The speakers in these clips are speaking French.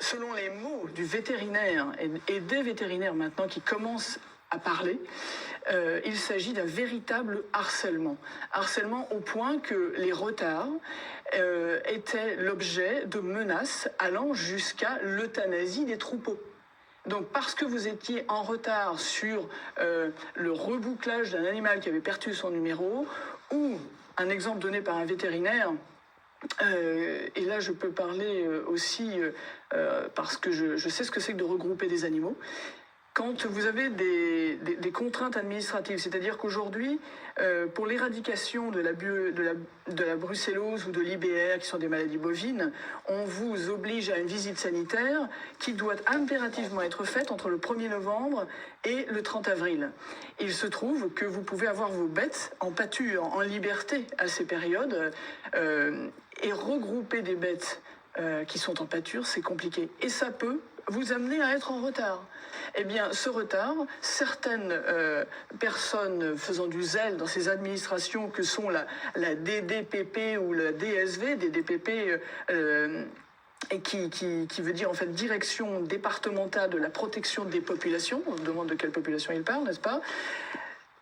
selon les mots du vétérinaire et des vétérinaires maintenant qui commencent à parler, il s'agit d'un véritable harcèlement. Harcèlement au point que les retards étaient l'objet de menaces allant jusqu'à l'euthanasie des troupeaux. Donc parce que vous étiez en retard sur le rebouclage d'un animal qui avait perdu son numéro, ou un exemple donné par un vétérinaire, et là je peux parler aussi parce que je sais ce que c'est que de regrouper des animaux. Quand vous avez des contraintes administratives, c'est-à-dire qu'aujourd'hui, pour l'éradication de la brucellose ou de l'IBR, qui sont des maladies bovines, on vous oblige à une visite sanitaire qui doit impérativement être faite entre le 1er novembre et le 30 avril. Il se trouve que vous pouvez avoir vos bêtes en pâture, en liberté à ces périodes, et regrouper des bêtes qui sont en pâture, c'est compliqué. Et ça peut vous amener à être en retard. Eh bien, ce retard, certaines personnes faisant du zèle dans ces administrations que sont la DDPP ou la DSV, DDPP, et qui veut dire en fait Direction départementale de la protection des populations, on se demande de quelle population il parle, n'est-ce pas ?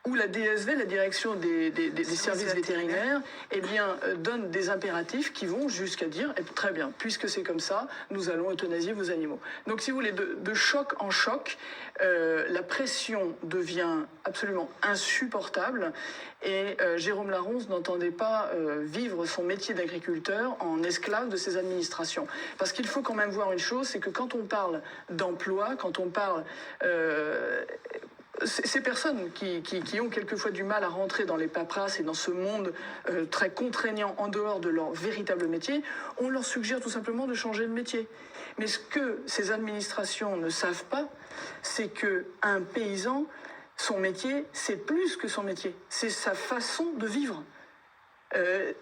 Ou la DSV, la direction des services vétérinaires, eh bien, donne des impératifs qui vont jusqu'à dire très bien, puisque c'est comme ça, nous allons euthanasier vos animaux. Donc, si vous voulez, de choc en choc, la pression devient absolument insupportable et Jérôme Laronce n'entendait pas vivre son métier d'agriculteur en esclave de ses administrations. Parce qu'il faut quand même voir une chose, c'est que quand on parle d'emploi, quand on parle... ces personnes qui ont quelquefois du mal à rentrer dans les paperasses et dans ce monde très contraignant en dehors de leur véritable métier, on leur suggère tout simplement de changer de métier. Mais ce que ces administrations ne savent pas, c'est qu'un paysan, son métier, c'est plus que son métier, c'est sa façon de vivre.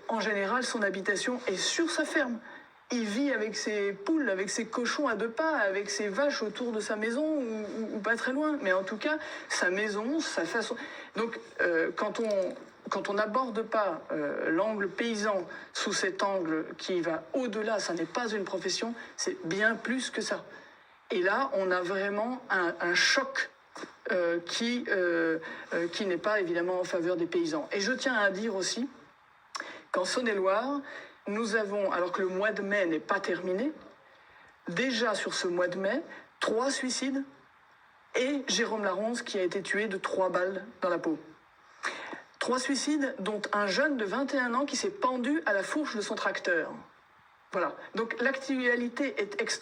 En général, son habitation est sur sa ferme. Il vit avec ses poules, avec ses cochons à 2 pas, avec ses vaches autour de sa maison ou pas très loin. Mais en tout cas, sa maison, sa façon... Donc, quand on n'aborde pas l'angle paysan sous cet angle qui va au-delà, ça n'est pas une profession, c'est bien plus que ça. Et là, on a vraiment un choc qui n'est pas évidemment en faveur des paysans. Et je tiens à dire aussi qu'en Saône-et-Loire, nous avons, alors que le mois de mai n'est pas terminé, déjà sur ce mois de mai, 3 suicides et Jérôme Laronce qui a été tué de 3 balles dans la peau. 3 suicides, dont un jeune de 21 ans qui s'est pendu à la fourche de son tracteur. Voilà. Donc l'actualité est extrêmement...